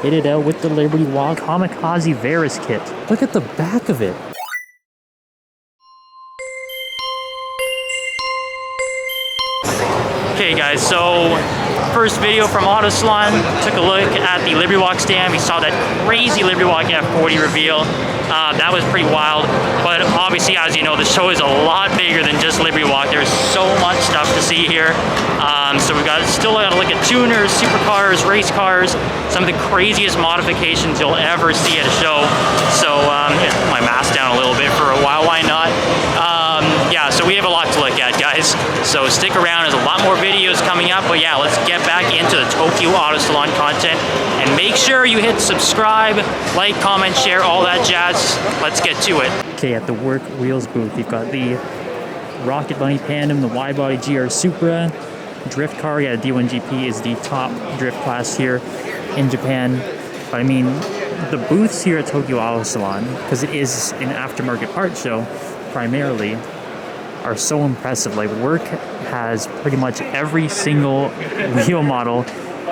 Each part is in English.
kitted out with the Liberty Walk Kamikaze Varis kit. Look at the back of it. Okay guys, so first video from Auto Salon, took a look at the Liberty Walk stand. We saw that crazy Liberty Walk F40 reveal. That was pretty wild, but obviously, as you know, the show is a lot bigger than just Liberty Walk. There's so much stuff to see here. So we've still got to look at tuners, supercars, race cars, some of the craziest modifications you'll ever see at a show. So yeah, put my mask down a little bit for a while, why not? Yeah, so we have a lot to look at, guys. So stick around, there's a lot more videos coming up. But yeah, let's get back into the Tokyo Auto Salon content. And make sure you hit subscribe, like, comment, share, all that jazz. Let's get to it. Okay, at the Work Wheels booth, you've got the Rocket Bunny Pandem, the wide-body GR Supra, drift car. Yeah, D1GP is the top drift class here in Japan. But I mean, the booths here at Tokyo Auto Salon, because it is an aftermarket parts show primarily, are so impressive. Like, Work has pretty much every single wheel model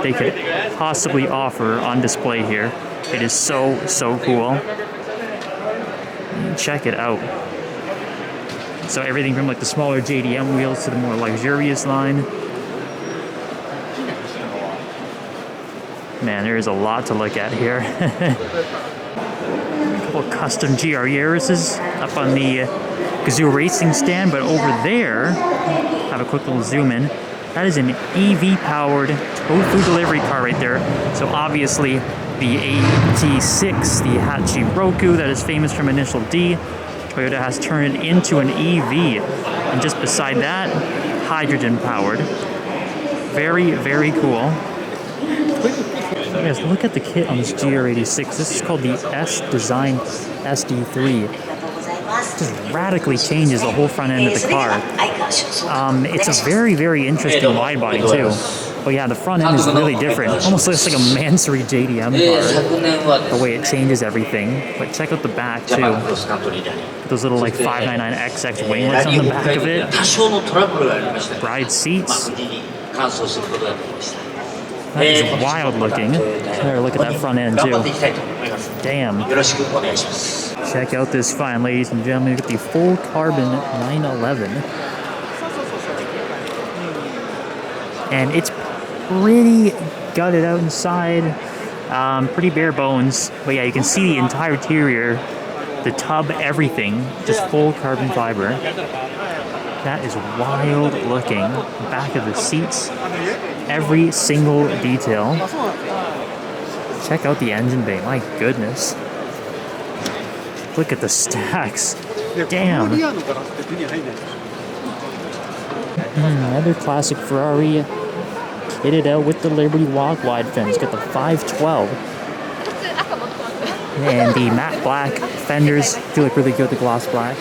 they could possibly offer on display here. It is so cool. Check it out. So everything from like the smaller JDM wheels to the more luxurious line. Man, there is a lot to look at here. A couple custom GR Yarises up on the Gazoo Racing stand, but over there, have a quick little zoom in. That is an EV-powered tofu delivery car right there. So obviously, the AT6, the Hachiroku that is famous from Initial D, Toyota has turned it into an EV. And just beside that, hydrogen-powered. Very cool. Guys, look at the kit on this GR86. This is called the S-Design SD3. Just radically changes the whole front end of the car. It's a very interesting wide body too. But yeah, the front end is really different. Almost looks like a Mansory JDM car, the way it changes everything. But check out the back too. Those little like 599XX winglets on the back of it. Bride seats. That is wild looking. There, look at that front end too. Damn. Check out this fine, ladies and gentlemen. Look at the full carbon 911. And it's pretty gutted out inside. Pretty bare bones. But yeah, you can see the entire interior, the tub, everything. Just full carbon fiber. That is wild looking. Back of the seats. Every single detail. Check out the engine bay. My goodness. Look at the stacks. Damn. Another classic Ferrari. Kitted out with the Liberty Walk wide fenders. Got the 512. And the matte black fenders. Feel like really good, the gloss black.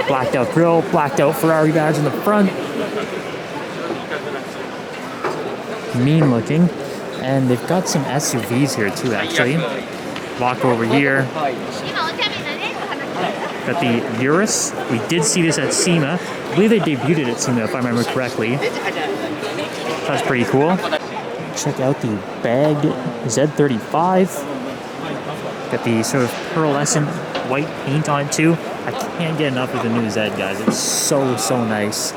Blacked out grille. Blacked out Ferrari badge in the front. Mean looking. And they've got some SUVs here too, actually. Walk over here. Got the Yaris. We did see this at SEMA. I believe they debuted it at SEMA, if I remember correctly. That's pretty cool. Check out the bagged Z35. Got the sort of pearlescent white paint on it too. I can't get enough of the new Z, guys. It's so nice.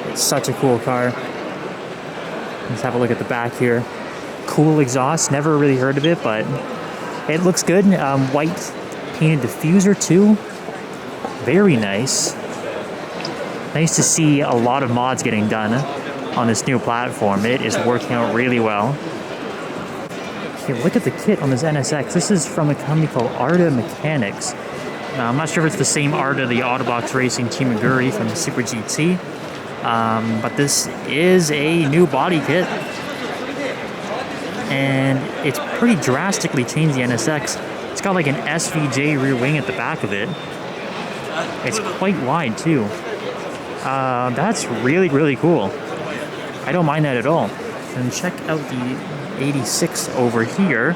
It's such a cool car. Let's have a look at the back here. Cool exhaust. Never really heard of it, but it looks good. White painted diffuser too. Very nice. Nice to see a lot of mods getting done on this new platform. It is working out really well. Okay, look at the kit on this NSX. This is from a company called Arda Mechanics. Now, I'm not sure if it's the same Arda, the Autobox Racing Team Aguri from Super GT. But this is a new body kit. And it's pretty drastically changed the NSX. It's got like an SVJ rear wing at the back of it. It's quite wide too. That's really cool. I don't mind that at all. And check out the 86 over here.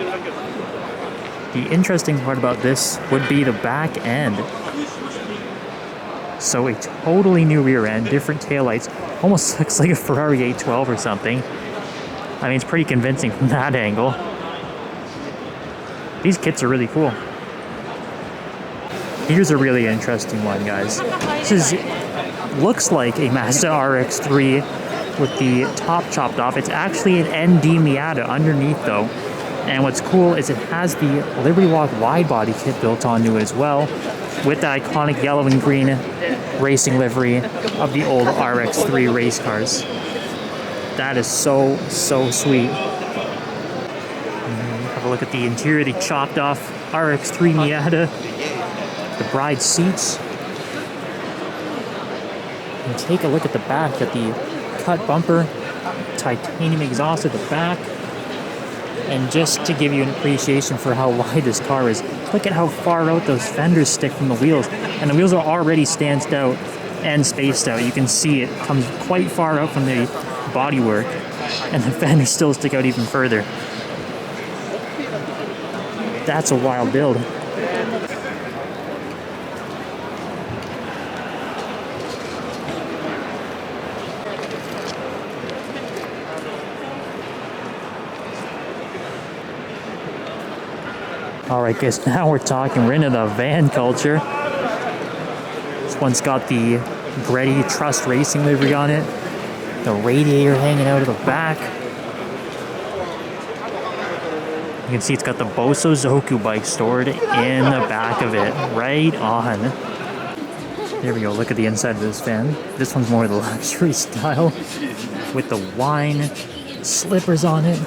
The interesting part about this would be the back end. So a totally new rear end, different taillights. Almost looks like a Ferrari 812 or something. I mean, it's pretty convincing from that angle. These kits are really cool. Here's a really interesting one, guys. This looks like a Mazda RX3 with the top chopped off. It's actually an ND Miata underneath though. And what's cool is it has the Liberty Walk wide body kit built onto it as well, with the iconic yellow and green racing livery of the old RX3 race cars. That is so, so sweet. Have a look at the interior, the chopped off RX3 Miata, the bride seats. And take a look at the back, at the cut bumper, titanium exhaust at the back. And just to give you an appreciation for how wide this car is, look at how far out those fenders stick from the wheels. And the wheels are already stanced out and spaced out. You can see it comes quite far out from the bodywork, and the fenders still stick out even further. That's a wild build. Alright guys, now we're talking, we're into the van culture. This one's got the Gretty Trust Racing livery on it. The radiator hanging out of the back. You can see it's got the Boso Zoku bike stored in the back of it. Right on. There we go, look at the inside of this van. This one's more the luxury style with the wine slippers on it.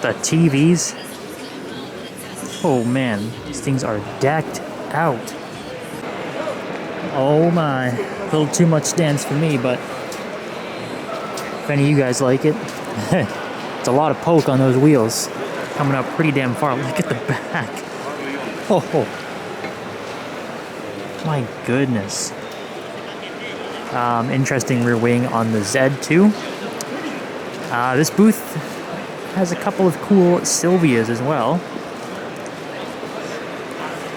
The TVs. Oh man, these things are decked out. Oh my, a little too much dance for me, but if any of you guys like it, it's a lot of poke on those wheels. Coming up pretty damn far. Look at the back. Oh, my goodness. Interesting rear wing on the Z too. This booth has a couple of cool Silvias as well.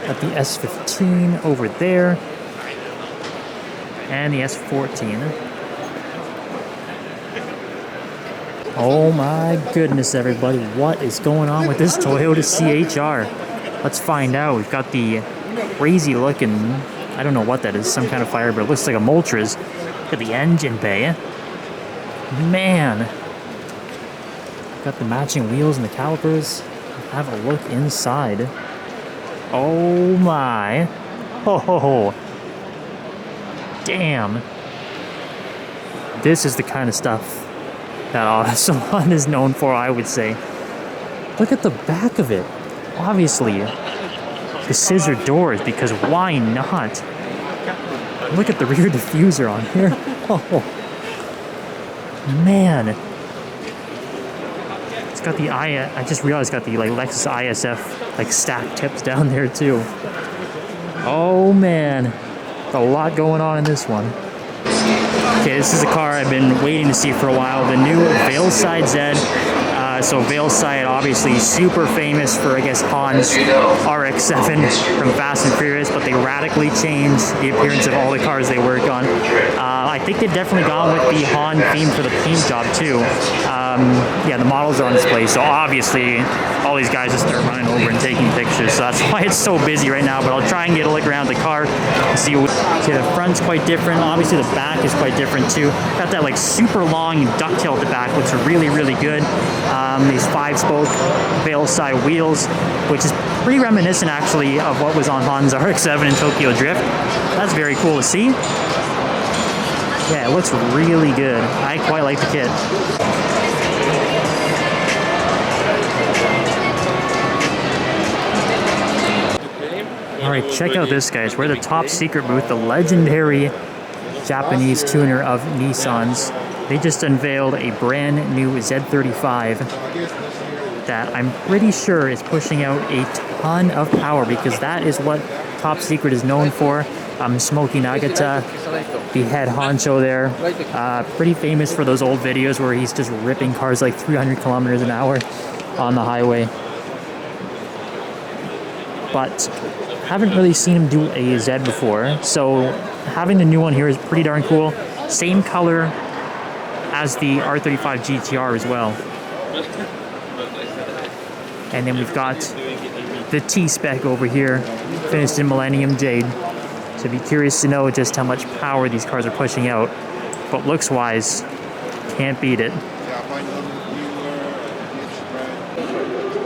Got the S15 over there, and the S14. Oh my goodness, everybody, what is going on with this Toyota CHR? Let's find out. We've got the crazy looking, I don't know what that is, some kind of Firebird. It looks like a Moltres. Look at the engine bay. Man. Got the matching wheels and the calipers. Have a look inside. Oh my. Oh, damn. This is the kind of stuff that Auto Salon is known for, I would say. Look at the back of it. Obviously, the scissor doors, because why not? Look at the rear diffuser on here. Oh, man. It's got the I just realized it's got the like Lexus ISF like stack tips down there too. Oh man, a lot going on in this one. Okay, this is a car I've been waiting to see for a while. The new Veilside Z. So Veilside, obviously super famous for, I guess, Han's RX-7 from Fast and Furious, but they radically changed the appearance of all the cars they work on. I think they've definitely gone with the Han theme for the paint job too. Yeah, the models are on display, so obviously all these guys just start running over and taking pictures, so that's why it's so busy right now. But I'll try and get a look around the car and see the front's quite different. Obviously the back is quite different too. Got that like super long ducktail at the back, looks really, really good. These 5-spoke Veilside wheels, which is pretty reminiscent actually of what was on Han's RX-7 in Tokyo Drift. That's very cool to see. Yeah, it looks really good. I quite like the kit. Alright, check out this, guys. We're the top secret booth, the legendary Japanese tuner of Nissans. They just unveiled a brand new Z35 that I'm pretty sure is pushing out a ton of power, because that is what Top Secret is known for. Smokey Nagata, the head honcho there, pretty famous for those old videos where he's just ripping cars like 300 kilometers an hour on the highway. But haven't really seen him do a Z before, so having the new one here is pretty darn cool. Same color as the R35 GTR as well. And then we've got the T-Spec over here, finished in Millennium Jade. So be curious to know just how much power these cars are pushing out. But looks-wise, can't beat it.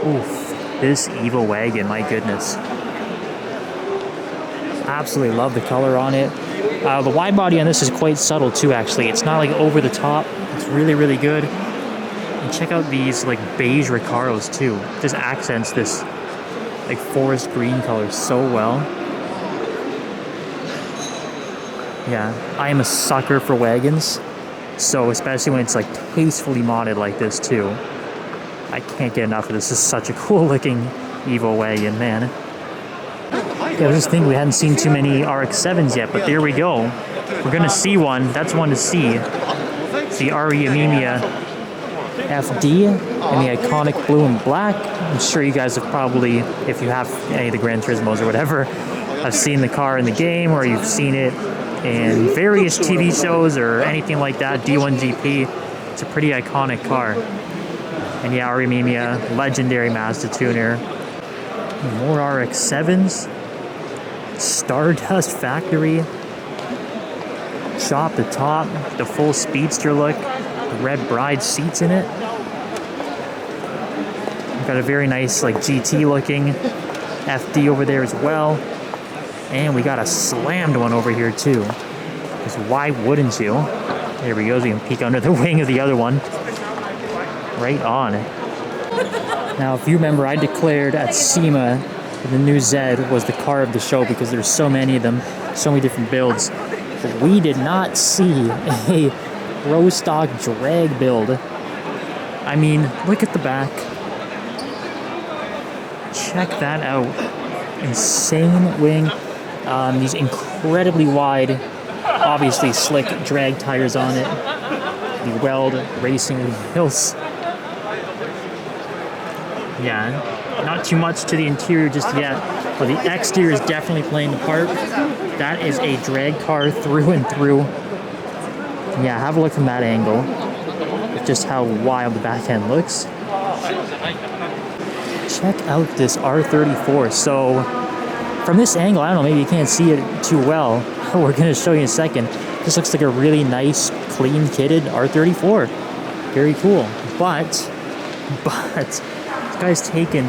Oof, this Evo wagon, my goodness. Absolutely love the color on it. The wide body on this is quite subtle too, actually. It's not like over the top. It's really, really good. And check out these like beige Recaros too. Just accents this like forest green color so well. Yeah, I am a sucker for wagons. So especially when it's like tastefully modded like this too. I can't get enough of this. This is such a cool looking Evo wagon, man. Yeah, I was just thinking we hadn't seen too many RX-7s yet, but there we go. We're gonna see one. That's one to see. It's the Auto FD in the iconic blue and black. I'm sure you guys have probably, if you have any of the Gran Turismos or whatever, have seen the car in the game, or you've seen it in various TV shows or anything like that. D1 GP. It's a pretty iconic car. And yeah, Auto legendary Mazda tuner. More RX-7s. Stardust Factory. Chop the top. The full Speedster look. The red bride seats in it. We've got a very nice like GT looking FD over there as well. And we got a slammed one over here too. Because why wouldn't you? There we go. So we can peek under the wing of the other one. Right on. Now, if you remember, I declared at SEMA the new Z was the car of the show because there's so many of them, so many different builds. But we did not see a row stock drag build. I mean, look at the back. Check that out. Insane wing. These incredibly wide, obviously slick drag tires on it. The Weld racing wheels. Yeah, not too much to the interior just yet, but the exterior is definitely playing the part. That is a drag car through and through. Yeah, have a look from that angle. Just how wild the back end looks. Check out this R34. So, from this angle, I don't know, maybe you can't see it too well. We're going to show you in a second. This looks like a really nice, clean kitted R34. Very cool. But, this guy's taken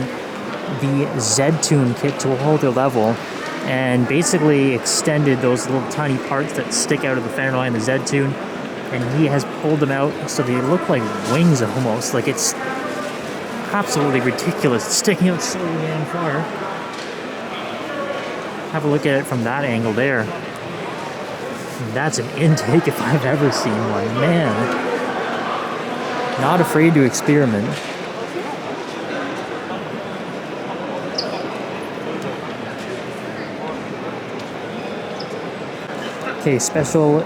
the Z-Tune kit to a whole other level and basically extended those little tiny parts that stick out of the fender line of the Z-Tune, and he has pulled them out so they look like wings almost. Like, it's absolutely ridiculous. It's sticking out so damn far. Have a look at it from that angle there. That's an intake if I've ever seen one. Man. Not afraid to experiment. Okay, special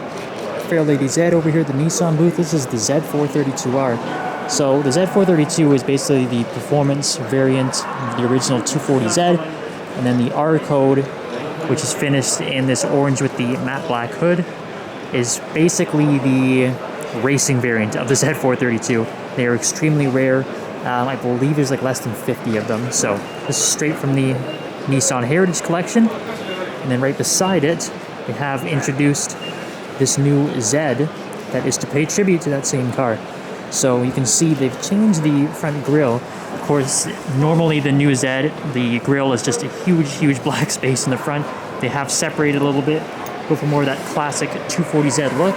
Fair Lady Z over here at the Nissan booth. This is the Z432R. So the Z432 is basically the performance variant of the original 240Z, and then the R code, which is finished in this orange with the matte black hood, is basically the racing variant of the Z432. They are extremely rare. I believe there's like less than 50 of them. So this is straight from the Nissan Heritage Collection. And then right beside it, we have introduced this new Z that is to pay tribute to that same car. So you can see they've changed the front grille. Of course, normally the new Z, the grille is just a huge, huge black space in the front. They have separated a little bit, go for more of that classic 240Z look.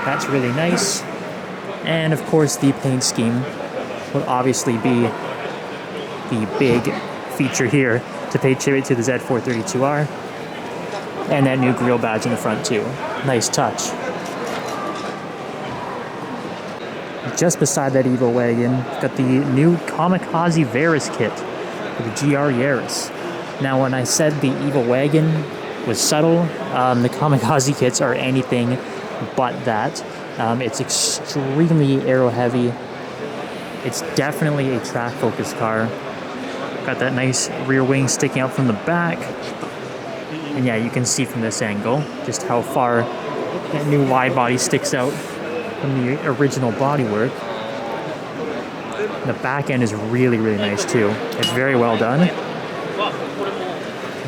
That's really nice. And of course, the paint scheme will obviously be the big feature here to pay tribute to the Z432R. And that new grille badge in the front too. Nice touch. Just beside that Evo wagon, got the new Kamikaze Varis kit for the GR Yaris. Now, when I said the Evo wagon was subtle, the Kamikaze kits are anything but that. It's extremely aero heavy. It's definitely a track-focused car. Got that nice rear wing sticking out from the back. And yeah, you can see from this angle just how far that new wide body sticks out. from the original bodywork. The back end is really, really nice too. It's very well done.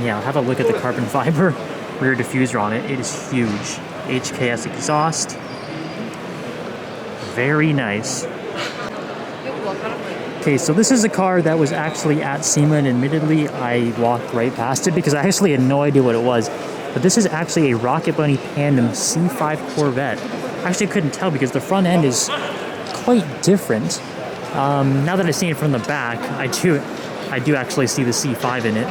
Yeah, have a look at the carbon fiber rear diffuser on it. It is huge. HKS exhaust. Very nice. Okay, so this is a car that was actually at SEMA, and admittedly I walked right past it because I actually had no idea what it was. But this is actually a Rocket Bunny Tandem C5 Corvette. I actually couldn't tell because the front end is quite different. Now that I've seen it from the back, I do actually see the C5 in it.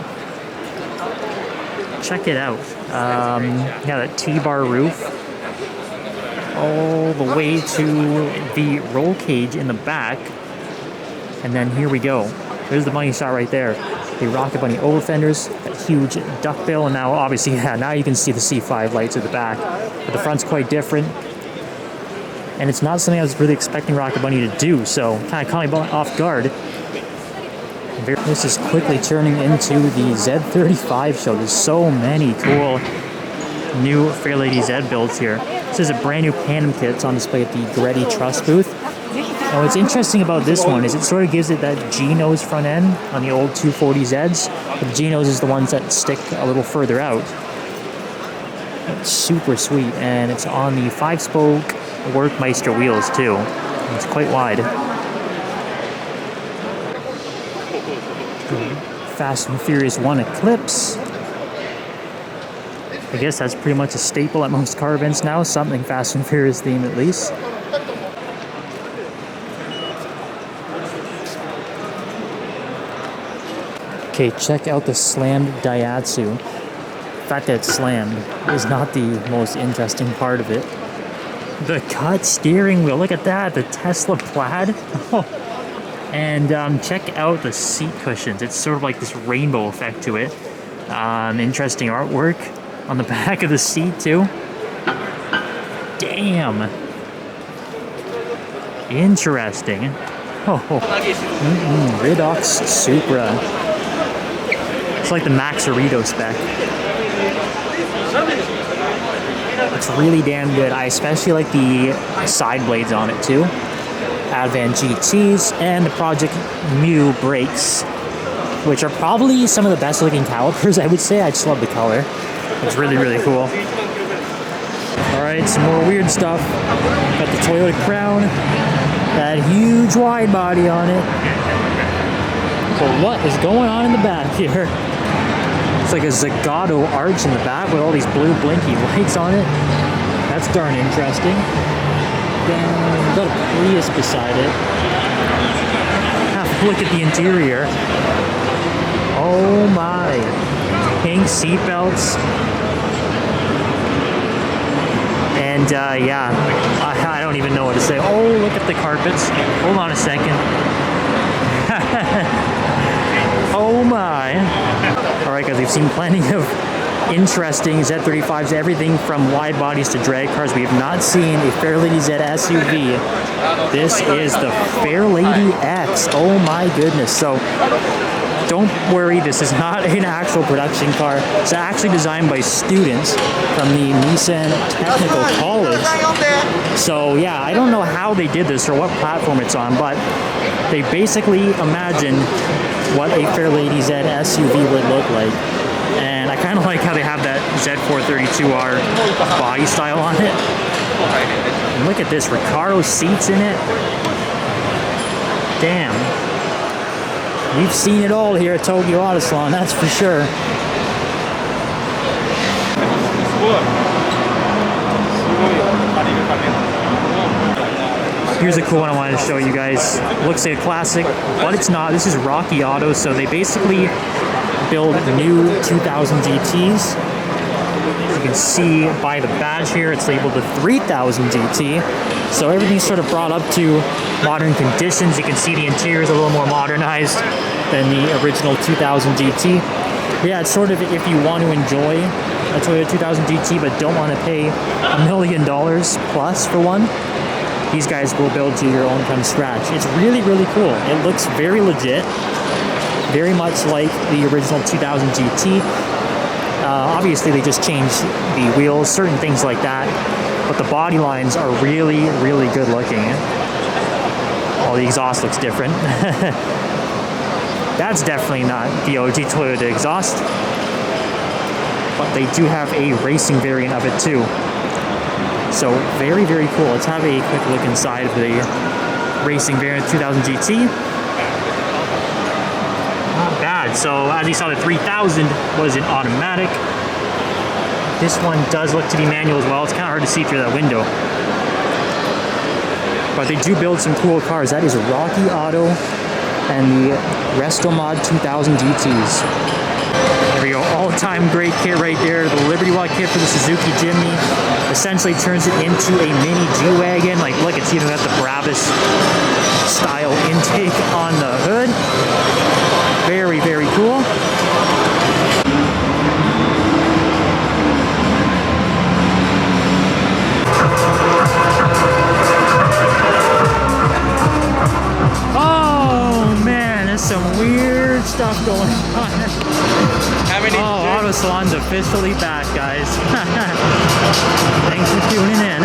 Check it out. Yeah, that T-bar roof. All the way to the roll cage in the back. And then here we go. There's the money shot right there. The Rocket Bunny over fenders, that huge duckbill, and now obviously, yeah, now you can see the C5 lights at the back. But the front's quite different. And it's not something I was really expecting Rocket Bunny to do, so kind of caught me off guard. This is quickly turning into the Z35 show. There's so many cool new Fairlady Z builds here. This is a brand new Tandem kit. It's on display at the Gretti Trust booth. And what's interesting about this one is it sort of gives it that G-nose front end on the old 240Zs. But the G-nose is the ones that stick a little further out. It's super sweet, and it's on the 5-spoke Workmeister wheels too. It's quite wide. Fast and Furious 1 Eclipse. I guess that's pretty much a staple at most car events now, something Fast and Furious themed at least. Okay, check out the slammed Daihatsu. The fact that it's slammed is not the most interesting part of it. The cut steering wheel, look at that, the Tesla plaid. And check out the seat cushions. It's sort of like this rainbow effect to it. Interesting artwork on the back of the seat too. Damn. Interesting. Ridox Supra. It's like the Maxarito spec. It's really damn good. I especially like the side blades on it too. Advan GTs and the Project Mu brakes, which are probably some of the best looking calipers, I would say. I just love the color. It's really, really cool. Alright, some more weird stuff. Got the Toyota Crown. That huge wide body on it. But what is going on in the back here? It's like a Zagato arch in the back with all these blue blinky lights on it. That's darn interesting. Then got a Prius beside it. Have a look at the interior. Oh my. Pink seatbelts. And yeah, I don't even know what to say. Oh, look at the carpets. Hold on a second. Oh my. Alright guys, we've seen plenty of interesting Z35s, everything from wide bodies to drag cars. We have not seen a Fairlady Z SUV. This is the Fairlady X. Oh my goodness. So don't worry, this is not an actual production car. It's actually designed by students from the Nissan Technical College. So yeah, I don't know how they did this or what platform it's on, but they basically imagined what a Fairlady Z SUV would look like. And I kind of like how they have that Z432R body style on it. And look at this, Recaro seats in it. Damn. We've seen it all here at Tokyo Auto Salon, that's for sure. Here's a cool one I wanted to show you guys. Looks like a classic, but it's not. This is Rocky Auto, so they basically build new 2000 GTs. As you can see by the badge here, it's labeled the 3000 GT. So everything's sort of brought up to modern conditions. You can see the interior is a little more modernized than the original 2000 GT. Yeah, it's sort of if you want to enjoy a Toyota 2000 GT but don't want to pay $1 million plus for one, these guys will build you your own from scratch. It's really, really cool. It looks very legit, very much like the original 2000 GT. Obviously, they just changed the wheels, certain things like that. but the body lines are really, really good looking. All the exhaust looks different. That's definitely not the OG Toyota exhaust, but they do have a racing variant of it too. So very, very cool. Let's have a quick look inside of the racing variant 2000 GT. Not bad. So as you saw, the 3000 was an automatic. This one does look to be manual as well. It's kind of hard to see through that window. But they do build some cool cars. That is Rocky Auto and the Resto Mod 2000 GTs. There we go, all-time great kit right there. The Liberty Walk kit for the Suzuki Jimny essentially turns it into a mini G-Wagon. Like, look, it's even got the Brabus style intake on the hood. Very, very cool. Oh man, there's some weird stuff going on. Auto Salon's officially back, guys. Thanks for tuning in.